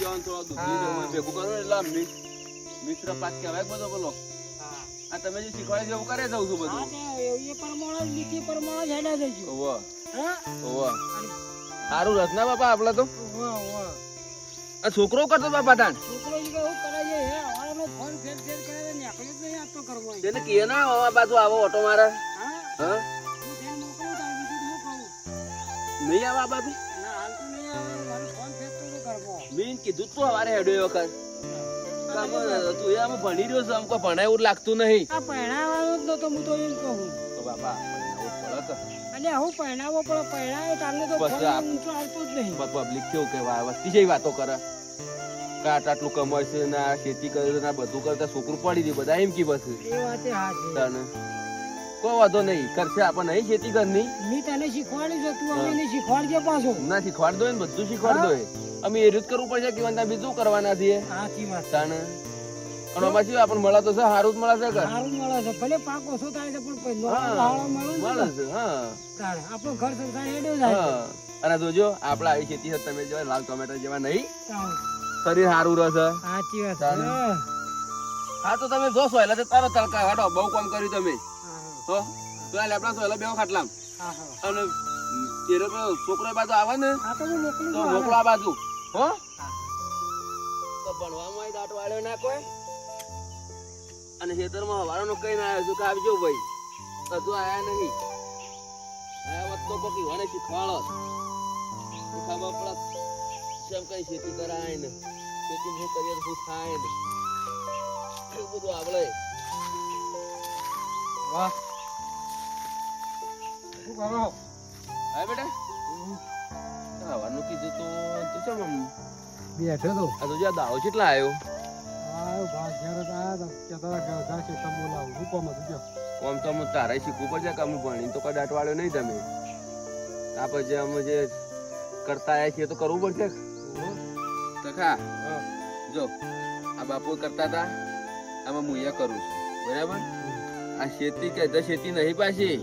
જવાનું થોડો દૂધી જેવું ભેગું કરો એટલે મિશ્ર પાક કહેવાય બધો બોલો. આ તમે જે શીખવાડે જેવું કરે જવું છું બધું. એ પ્રમાણે લીટી પ્રમાણે હેડા દેજો. ઓવો હા ઓવો સારું રચના બાપા આપડે તો. વાહ વાહ. આ છોકરો કરતો બાપા તાન છોકરો ઈ કેવું કરે છે હે આવાનો ફોન ફેર ફેર કરે ને આકડે જ નહીં આપતો કરવો. તેને કે ના આ બાજુ આવો ઓટો મારે. હા હા હું તેન મોકલું તાર બીજું હું કહું. નહીં આવે આ બાજુ. ના હાલ તો નહીં આવે મારો ફોન ફેર તો કરવો. મેં કીધું તું હવારે હેડ્યો એ વખત. તું એ આમ ભણી રહ્યો છે આમ કોઈ ભણાય એવું લાગતું નહીં. આ પહેણાવાનું જ નતો હું તો એમ કહું. તો બાપા ભણાવવું પડે તો. અને હું પહેણાવો પણ પહેણાય તારને તો બસ ફોન આ- ઊંચો આવતો જ નહીં. પબ્લિક કેવું કે વસ્તી જેવી વાતો કરે કાટ આટલું કમાય છે ને આ ખેતી કરે છે ને આ બધું કરતા છોકરું પડી દે બધા એમ કી બસ એ વાતે હાચી. તને કોઈ વાંધો નહીં કરશે આપણને નહીં ખેતી કરની મેં તને શીખવાડી છે તું હવે એને શીખવાડજે પાછો. ના શીખવાડ દો ને બધું શીખવાડ દો અમે એ રીત કરવું પડશે કે વંદા બીજું કરવાના છીએ સાચી વાત. તને અને પછી આપણને મળે તો છે સારું જ મળે છે કે સારું મળે છે ભલે પાક ઓછો થાય છે પણ પહેલો હા હાળો મળે મળે છે છે હા તારે આપણો ઘર સંસાર હેડ્યો જાય છે. હા અને જોજો આપડા આવી ખેતી છે તમે જો લાલ ટોમેટા જેવા નહીં તારે. શરીર સારું રહેશે સાચી વાત તારે. છે. હા તો તમે જો સોયલા તો તારો તડકા હાડો બહુ કામ કર્યું તમે હા, હો તો આ લેપડા સોયલા બેવ ખાટલામ હા, હા. અને તેરે પેલો છોકરો બાજુ આવે ને આ તો હું મોકલું તો છું મોકલો હાલે. આ બાજુ હો તો ભણવામાં દાટ વાળ્યો ના કોઈ અને ખેતરમાં હવારનો કઈ ના આવ્યો છું કે આવજો ભાઈ બધું આયા નહીં આયા વખત તો કોકી વાને શીખવાડો ખબર પડે કેમ કઈ ખેતી કરાય ને ખેતી શું કરીએ તો શું થાય ને એવું બધું આવડે વાહ. શું કરો? હા બેટા હવાનું કીધું તો ચમ આમ બેઠો તો આ તો જ્યાં દાવો કેટલા આવ્યો આમ તો અમે તારે શીખવું પડશે કે અમે ભણીને તો કઈ દાટ વાળ્યો નહીં તમે આ પછી અમે જે કરતા આવ્યા છીએ તો કરવું પડશે તખા જો આ બાપુ કરતા હતા આમાં હું અહીંયા કરું છું બરાબર આ ખેતી કે ખેતી નહીં પાછી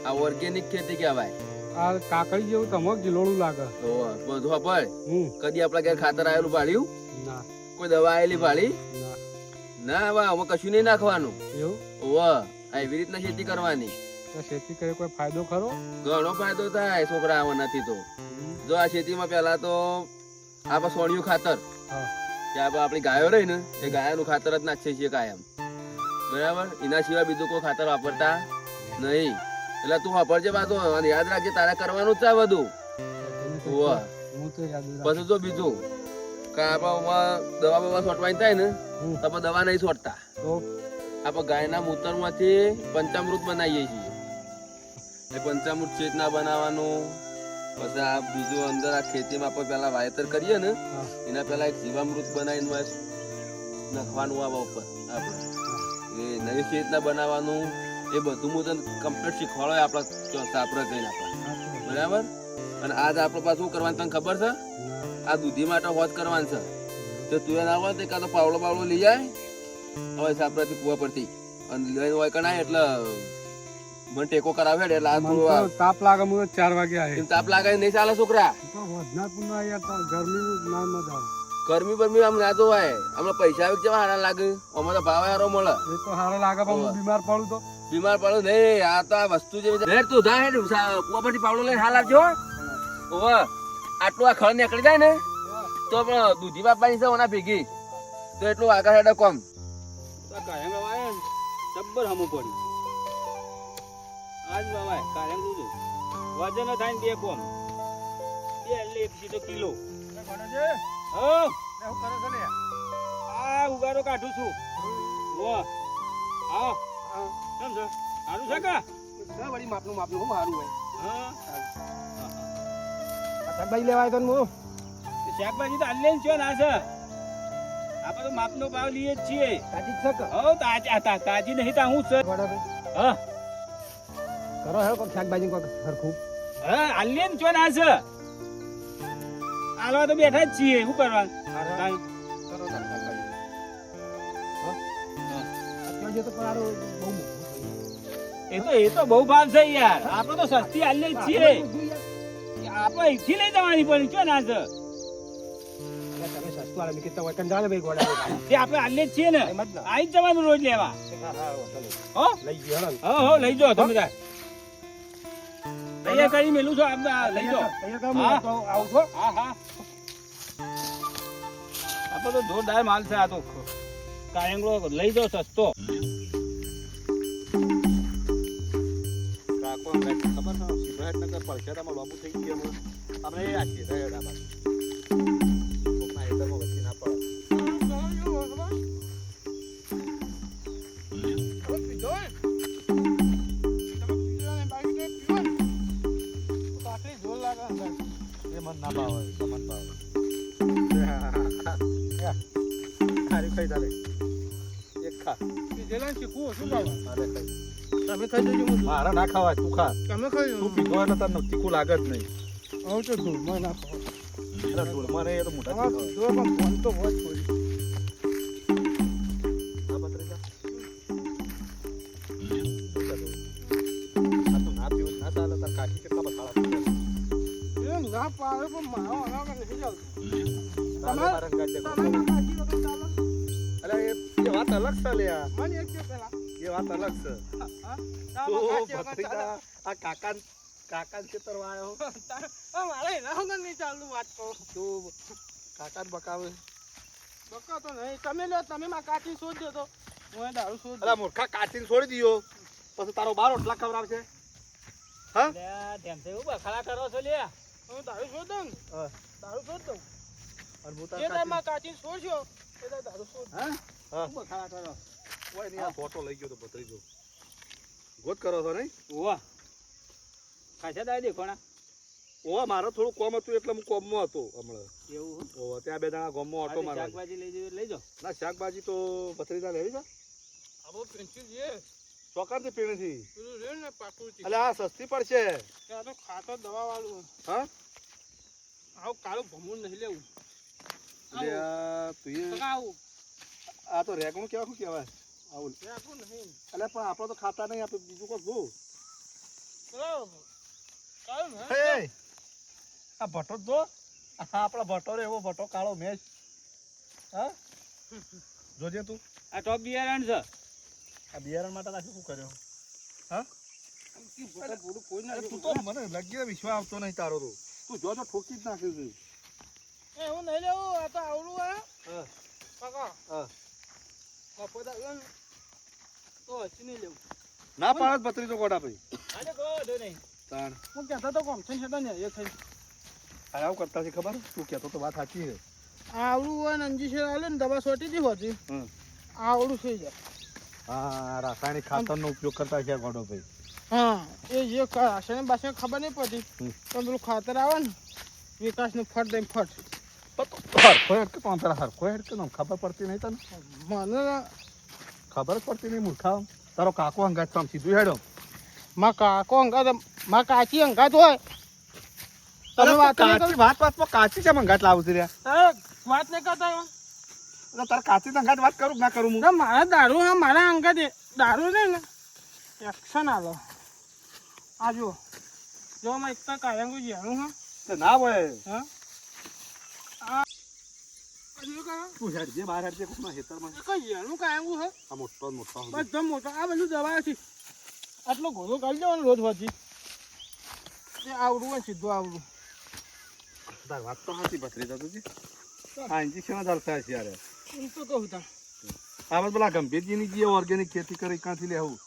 આ ઓર્ગેનિક ખેતી કહેવાય કાકડી જેવું તમક જીલોડું લાગે. બધું આપણ હમ. કદી આપડા ઘેર ખાતર આવેલું ભાળ્યું ના કોઈ દવા આવેલી ભાળી ના ના હવે આમાં કશું નહીં નાખવાનું એવું એવી રીતના ખેતી કરવાની તો ખેતી કરે કોઈ ફાયદો ખરો? ઘણો ફાયદો થાય છોકરા આવવાનાથી તો જો આ ખેતીમાં પેલા તો આપણે સોળિયું ખાતર હા. કે આપણી ગાયો રહી ને એ ગાયનું ખાતર જ નાખીએ છીએ કાયમ બરાબર એના સિવાય બીજું કોઈ ખાતર વાપરતા નહીં એટલે તું વાપરજે બાજુ અને યાદ રાખજે તારે કરવાનું જ છે બધું પછી જો બીજું કે આપણે દવા બવા છોટવાની થાય ને તો આપણે દવા નહીં છોટતા આપણે ગાયના મૂતરમાંથી પંચામૃત બનાવીએ છીએ એ પંચામૃત ચેતના બનાવવાનું પછી આ બીજું અંદર આ ખેતીમાં આપણે પેલા વાવેતર કરીએ ને એના પેલા એક જીવામૃત બનાવીને નાખવાનું આવા ઉપર આપણે એ નવી ચેતના બનાવવાનું એ બધું હું તને કમ્પ્લીટ શીખવાડો આપણા સાપરે જઈને આપણા બરાબર અને આજ આપણે પાછું શું કરવાનું તને ખબર છે આ દૂધી માટે હોજ કરવાનું છે તો તું એ ના હોય કાં તો પાવડો પાવડો લઈ જાય હવે સાપરાથી કુવા પરથી અને લઈને હોય કણાય એટલે મને ટેકો કરાવે એટલે આ થોડું તાપ લાગે હું 4 વાગે આવે. તાપ લાગે નહીં ચાલે છોકરા ગરમી બરમી આમ ના જોવાય હમણાં પૈસા આવી કેવા હારા લાગે આમાં તો ભાવ હારો મળે એ તો સારો લાગે પણ હું બીમાર પડું તો બીમાર પડો નહીં આ તો આ વસ્તુ જેવી હેડ તું જા હેડ કુવા પરથી પાવડો લઈને હાલ આવજો ઓવે આટલું આ ખળ નીકળી જાય ને તો પણ દૂધી બાપાની છે ઓના ભેગી તો એટલું આગળ હેડે કોમ કાયમ વાય જબ્બર હમું પડી આજ વાય કાયમ દૂધ વજન થાય ને 2 કોમ 2 એટલે 1 સીધો કિલો હા હું કરો છો ને આ ઉગાડો કાઢું છું વાહ આવ કેમ છે સારું છે કા વળી માપનું હું સારું હોય હા શાકભાજી લેવાય તો હું શાકભાજી તો આલે છે ના છે આપણે તો માપનો ભાવ લઈએ જ છીએ તાજી જ છે હો તાજી નહીં તા હું છે હા કરો હે કોઈ શાકભાજી કોઈ સરખું હા આલે છે ના છે આલવા તો બેઠા જ છીએ શું કરવા કરો શાકભાજી અત્યારે તો પરારો બહુ એ તો બહુ ભાવ છે યાર આપણે તો સસ્તી આલે જ છીએ આપણે અહીંથી લઈ જવાની પડી છે ના છે વાળા મેં કીધું હોય કંટાળે ભાઈ ગોડા તે આપણે આલે જ છીએ ને એમ જ ને. આઈ જ જવાનું રોજ લેવા હો લઈ ગયો હેડો. હો લઈ જાઓ તમે તાર તૈયાર કરી મેલું છો આપણે આ લઈ જાઓ તૈયાર કર, હા. હું તો આવું છું. હા આપણે તો જોરદાર માલ છે આ તો કાયંગળો લઈ જાઓ સસ્તો કાકો ખબર છે સિદ્ધાર્થનગર પરસેદામાં લોબુ થઈ ગયું આપણે એ રાખીએ રહ્યા બાજુ કોકના હેતરમાં વચ્ચે ના પડે એ મન ના ભાવે મન ભાવે હારી ખાઈ ચાલે એક ખા અરે ખાઈ તમે ખાઈ દેજો, હું મારા ના ખાવાય તું ખા તમે ખાઈ તું પીધો એટલે તને તીખું લાગે જ નહીં આવું તો ધૂળમાં ના ખાઓ. એટલે ધૂળમાં નહીં એ તો મોટા આમાં તીખા જો પણ ફોન તો હોત થોડી. હા ભત્રીજા આ તો ના પીવું ના ચાલે તાર કાકી કેટલા બખાડા પીવે એમ ના પાડે પણ મારો હરાવે નથી ચાલતું. તારે મારા ગાજે તમે ના કાઢી વગર ચાલો. અરે એ વાત અલગ છે લ્યા મને એક કે પેલા એ વાત અલગ છે હા? તો તમે કાઢી વગર ચાલો. ભત્રીજા આ કાકાન ખેતરમાં આવ્યો મારે એના વગર નહીં ચાલતું વાત કહો. તું કાકાન બકાવે બકા તો નહીં, તમે લો, તમે માં કાચી શોધ દો તો હું એ દારૂ શોધ અલા મૂર્ખા કાચીને છોડી દીયો પછી તારો બાર ઓટલા ખવડાવશે હા તેમ એવું બખાડા કરો છો લે હું દારૂ શોધ દઉં ને. હા. દારૂ શોધ દઉં અને હું જે તાર તારમાં કાચી શોધ્યો એ તાર દારૂ શોધ. હા હું બખાડા કરો. કોઈ નહીં આ ફોટો લઈ ગયો તો ભત્રીજો ગોત કરો છો નહીં ઓવા ખાસા દાય દેખો ના ઓવા મારે થોડું કોમ હતું એટલે હું કોમમાં હતો હમણાં એવું ઓવા ત્યાં બે જણા ગામમાં ઓટો મારવા શાકભાજી લઈ જાઓ ના શાકભાજી તો ભત્રીજા લેવી છે આવો પેન્સિલ છે ચોકાનથી પીણીથી પેલું રહ્યું ને પાકું છે. એટલે આ સસ્તી પડશે આ તો ખાતર દવા વાળું. હા આવું કાળું ભમું નહીં લેવું. એટલે આ તું એ- બકા આવું આ તો રેગણું કેવા શું કહેવાય આવું એ આપું નહીં. એટલે પણ આપણે તો ખાતા નહીં આપણે બીજું કોઈ જોવું બરાબર. કાળું ને? હે આ ભટ્ટો જ જો આ આપણા ભટ્ટો રે એવો ભટ્ટો કાળો મેચ હા જોજે તું આ ટોપ બિયારણ છે આ બિયારણ માટે નાખી શું કર્યો હા ઈ ભૂકા ભૂડું કોઈ ના અરે તું તો મને લગી વિશ્વાસ આવતો નહીં તારો તો તું જો ઠોકી જ નાખ્યું છે એ હું નહીં લેવું. આ તો આવડું હે હા કાકા. હા મફત આવ્યો ને તો હસી નહીં લેવું. ના પાડત ભત્રીજો ગોડા ભાઈ આજે કહો દો નહીં તાણ હું કહેતો તો કોમ થઈને હેઠા ને એ થઈ. આ આવું કરતા છે ખબર તું કહેતો તો વાત સાચી છે આવડું હોય ને અંજી છે આલે ને દવા સોટી દી હોતી હમ આવડું થઈ જાય. હા રાસાયણિક ખાતરનો ઉપયોગ કરતા છે ગોડો ભાઈ હા એ જે રાસાયણ બાસાયણ ખબર નહીં પડતી હમ. પણ પેલું ખાતર આવે ને વિકાસનું ફટ દઈ ફટ. હરખો હેડકે તો અંતરા હરખો હેડકે તો ખબર પડતી નહીં તને મને ખબર જ પડતી નહીં મૂર્ખા તારો કાકો હંગાત તો આમ સીધું હેડો માં કાકો અંગાત માં કાચી અંગાત હોય તમે વાત નહીં કરો. વાતમાં કાચી છે મંગાત લાવું છે રે તારે વાત નહીં કરતા હો. એટલે તારે કાચી અંગાત વાત કરું કે ના કરું હું ના મારા દારૂ હા મારા અંગાત દારૂ નહીં ને એક્શન આલો આ જુઓ જો માં એક તો કાયંગું જેણું હા તે ના હોય હા આ હજુ કાકા તું હેડ જે બહાર હેડ જે કોકના ખેતરમાં એક જેણું કાયંગું હા આ મોટો જ મોટો બધા મોટો આ બધું દવા છે આટલો ઘોડો કાઢી દેવાનો રોજ હોતી એ આવડું હોય સીધું આવડું તાર વાત તો સાચી પથરી જતું આ ઇન્જેક્શન જ હાલતા છે યાર એમ તો કહું તા આ બસ પેલા ગંભીરજીની જે ઓર્ગેનિક ખેતી કરી ક્યાંથી લેવું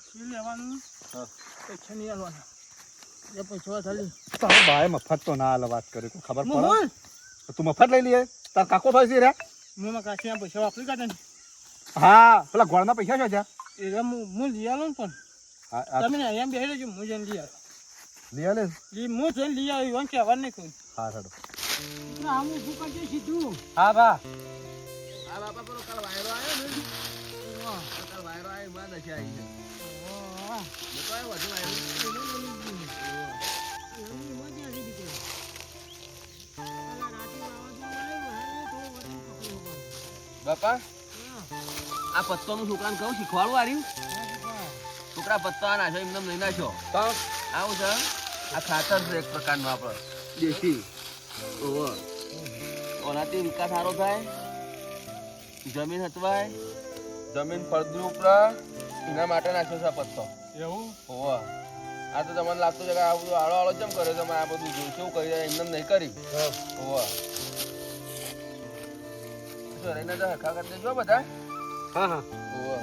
શું લેવાનું હા પૈસા નહીં આલવાના એ પૈસા ખાલી તારો ભાઈ મફત તો ના હાલ વાત કરે કોઈ ખબર પડે મોહન તો તું મફત લઈ લઈએ તાર કાકો થાય છે રે મેં કાચી પૈસા વાપરી કાઢે ને હા પેલા ગોળના પૈસા છે જ્યાં એ હું લઈ આવું ને પણ હા તમે અહીંયા બેસી રહેજો હું જઈને લઈ આવ્યો લઈ આલે હું જઈને લઈ આવ્યો એમ કહેવાનું નહીં કોઈ હા હેડો આમ ઊભું કરજે સીધું હા બા આ બાપા પેલો કાલ વાયરો આવ્યો ને કાલ વાયરો આવ્યો માં નથી આવી છે મોટો આવ્યો વધુ વાયરો બાપા આ પત્તોનું છોકરાને કહું શીખવાડું આર્યું છોકરા પત્તા નાખો એમને નહીં નાખ્યો આવું છે આ ખાતર છે એક પ્રકારનું આપણે દેશી ઓહો ઓનાથી વિકાસ સારો થાય, જમીન હચવાય, જમીન ફળદ્રુપ રહે, એના માટે નાખ્યો છે આ પત્તો. એવું હોવા આ તો તમને લાગતું છે કે આ બધું આળો આળો કેમ કરે તમે? આ બધું જોઈ કેવું કરી એમને નહીં કરી. હોવા એને તો હરખા કરી દેજો બધા. હા હા હોવા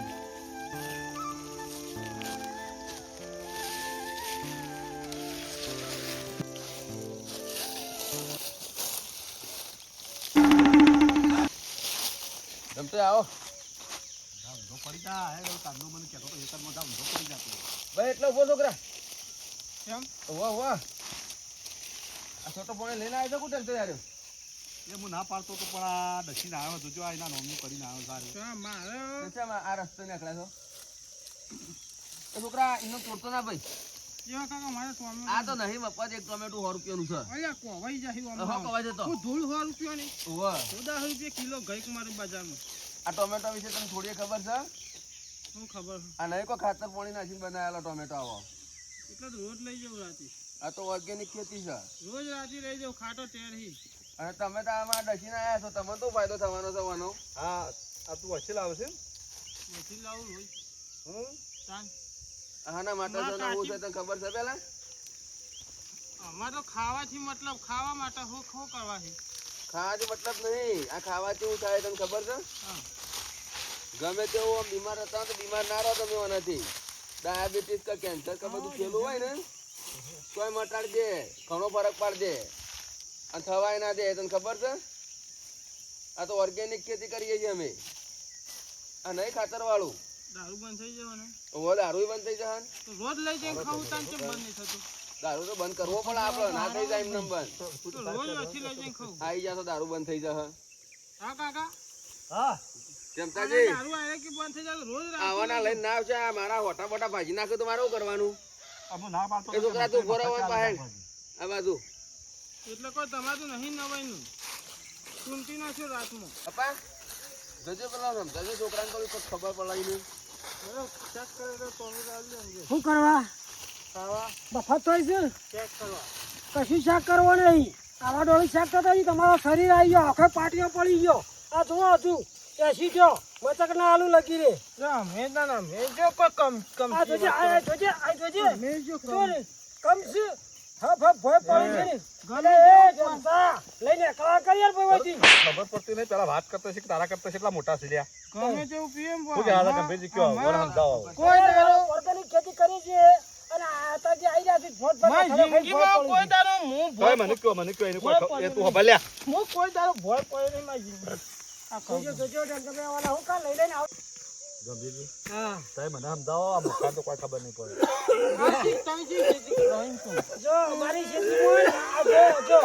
જમતે આવો પડી જા હે કાંદો મને કહેતો તો ખેતરમાં જાવ ઊંધો પડી જાતો. ભાઈ એટલો ઉભો છોકરા. કેમ હોવા હોવા આ છોટો પોણે લઈને આવ્યો તો કુટલ તો યાર. એ હું ના પાડતો તો પણ આ દક્ષિણ આવ્યો જોજો આ એના નોમનું કરીને આવ્યો સારું. તો મારે આ રસ્તો નીકળ્યા છો એ છોકરા એનો તોડતો ના ભાઈ. જેવા કાકા મારે ટોમેટો આ તો નહીં મફત એક ટોમેટો 100 રૂપિયાનું છે. અલ્યા કોવાઈ જાય હો કવાય છે તો. હું ધૂળ 100 રૂપિયાની હોવા 10 રૂપિયા કિલો ગઈક મારું બજારમાં. આ ટોમેટો વિશે તમને થોડી ખબર છે? શું ખબર આ નહીં કોઈ ખાતર પાણી નાખીને બનાવેલા ટોમેટો આવો. એટલે તો રોજ લઈ જાઉં રાતે, આ તો ઓર્ગેનિક ખેતી છે. રોજ રાતે લઈ જાઉં ખાટો ટેરહી. અને તમે તો આમાં ડસીને આવ્યા છો, તમને તો ફાયદો થવાનો થવાનો. હા આ તું વચ્ચે લાવે છે નથી લાવું રોજ તાન. આના માટે તો નવું છે તને ખબર છે પેલા? અમારે તો ખાવાથી મતલબ ખાવા માટે હો કરવા છે. ખાવાથી મતલબ નહીં, આ ખાવાથી શું થાય તને ખબર છે? હા ગમે તેવું આમ બીમાર હતા તો બીમાર ના રહો તમે આનાથી. ડાયાબિટીસ કે કેન્સર કે બધું થયેલું હોય ને તોય મટાડી દે, ઘણો ફરક પાડી દે અને થવાય ના દે. તને ખબર છે? આ તો ઓર્ગેનિક ખેતી કરીએ છીએ અમે. આ નહીં ખાતર વાળું. દારૂ બંધ થઈ જવાનું ઓ દારૂ બંધ થઈ જાય. તો રોજ લઈ જઈને ખાવું તાન કેમ બંધ નહીં થતું? દારૂ તો બંધ કરવો પડે આપડે, ના થઈ જાય એમને બંધ. તો રોજ ઓછી લઈ જઈને ખાવું. આવી જાય તો દારૂ બંધ થઈ જાય. હા કાકા હા ચમતાજી દારૂ આવે કે બંધ થઈ જાય તો રોજ આવાના લઈને ના આવશે. આ મારા હોટા બોટા ભાજી નાખે તો મારે શું કરવાનું? અમુ ના પાડતો એ છોકરા તું ઉભો રહો પાહેડ આ બાજુ. એટલે કોઈ તમારું નહીં નવાઈનું સુનતી નાખ્યો રાતમાં. પપ્પા જજો પેલા સમજાજો છોકરાને કોઈ ખબર પડાવી નહીં. ચેક કરે તો ટોમેટો આવી જાય શું કરવા ખાવા મફત હોય છે ચેક કરવા. કશું શાક કરવો નહીં. આવા ડોળી શાક થતા તમારો શરીર આવી ગયો, આખો પાટીઓ પડી ગયો. આ જુઓ હજુ એસી ગયો મચક ના આલુ લગી રે. મેં ના મેં જો કોઈ કમ આ જોજે આ જોજે આ જોજે જો રે કમ છે હપ હપ ભોય પડી છે ને ગલે એ જમતા લઈને કળા કરી યાર ભોયથી. ખબર પડતી નહીં પેલા વાત કરતો છે કે તારા કરતા કેટલા મોટા છે લ્યા. ગમે તેવું પીએમ શું કે હાલ ગંભીરજી કયો વર સમજાવો. કોઈ દારો ઓર્ગેનિક ખેતી કરી છે અને આ તાજી આઈ રહ્યા છે ભોટ ભોટ જિંદગીમાં કોઈ દારો હું ભાઈ મને કયો એને કોઈ એ તું હબલ્યા હું કોઈ દારો ભોય પડે નહીં મારી જિંદગી. આ જોજો જોજો તમે વાળા હું કા લઈ લઈને આવ. ગંભીરજી હા સાહેબ મને સમજાવો આ મુખા તો કોઈ ખબર નહીં પડે. જો મારી ખેતીમાં આ જો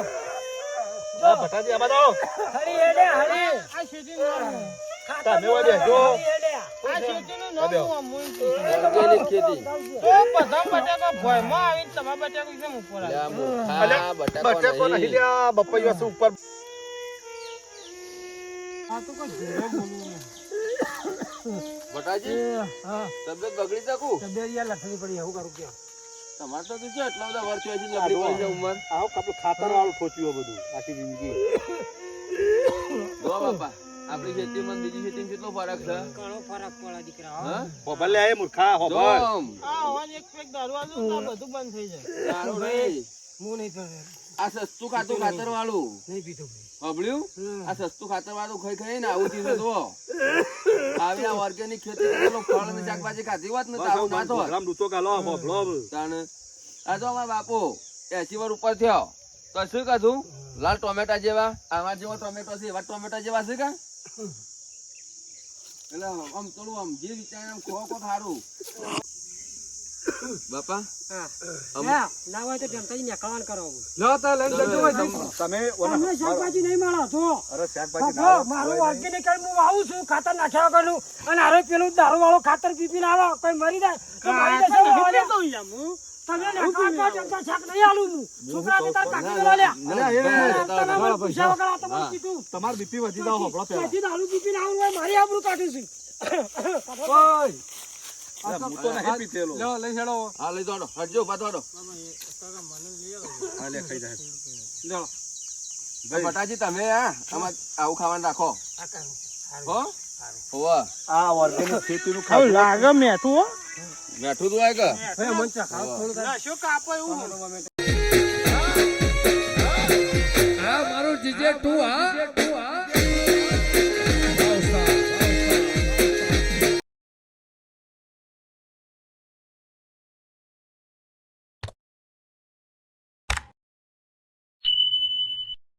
આ ભટાજી આમાં આવો હરી હેડે હરી આ શેતીનું તમે ઓય બેજો આ શેતીનું નામ હું અમૂલ છું. ઓર્ગેનિક ખેતી. તો બધા બટાકા ભોયમાં આવીને તમારા બટાકા કેમ ઉપર આવે? લ્યા મૂર્ખા, બટાકો નહીં. લ્યા બપૈયા છે ઉપર. આ તો કોઈ જોડે બોલવું નહીં. બટાજી હા તબિયત બગડી શકું? તબિયત યાર લખવી પડી એવું કરું કે તમારે તો શું છે એટલા બધા વર્ષ હોય છે લગડી પડી છે ઉંમર. આવો આપણું ખાતર વાળું ઠોચ્યું બધું આખી જિંદગી. જો બાપા આપણી ખેતીમાં અને બીજી ખેતીમાં કેટલો ફરક છે? ઘણો ફરક પડે દીકરા હા? હોબલ લે એ મૂર્ખા હોબલ. જોમ. આ અવાજ એક પેક દારૂ આલું તો આ બધું બંધ થઈ જાય. તારું નહીં. હું નહીં પીતો આ સસ્તું ખાતું ખાતર વાળું નહીં પીતો સાંભળ્યું? આ સસ્તું ખાતર વાળું ખાઈ ખાઈ ને આવું થયું તો આવી આ ઓર્ગેનિક ખેતી કરેલો ફળ અને શાકભાજી ખાધી હોત ને તો આવું ના થોત. ગ્રામ ડૂચો ગાલો હોબલો. તાણે આ જો અમારા બાપુ 80 વર્ષ ઉપર થયો તો શું કીધું? લાલ ટોમેટા જેવા આવા જેવા ટોમેટો છે એવા ટોમેટા જેવા છે કા? એટલે આમ થોડું આમ જે વિચાર આમ ખો સારું બાપા. હા ના હોય તો જમતાજી નીકળવાનું કરો તમે તમને શાકભાજી નહીં મળો જો અરે શાકભાજી જો મારું ઓર્ગેનિક હું આવું છું ખાતર નાખ્યા વગરનું અને હારે પેલું દારૂ વાળો ખાતર પીપીને આવો કોઈ મરી જાય તો મરી જશે તો વાળા. તો યાર હું તમે નીકળવા જમતા શાક નહીં આલું હું છોકરા કે તાર કાકી મેલો લ્યા તમે મને પૂછ્યા વગર આ તો મને કીધું તમાર બીપી વધી જાવ હોબળો પેલા. ત્યાંથી દારૂ પીપીને આવું હોય મારી આબરૂ કાઢી હું તો નહીં પીતેલો. હા લઈ દોડો હટજો પાછો હટો. કાકા મને લઈ આવો. હા લે ખાઈ જાય. બટાજી તમે આમાં આવું ખાવાનું રાખો આ કરું. હો હોવા આ ઓર્ગેનિક ખેતીનું હવે ખાવું લાગે મેઠું હો બેઠું તો હોય કે હવે મન ચખાવ થોડું ના, શું કાપો એવું હા મારું જીજે તું હા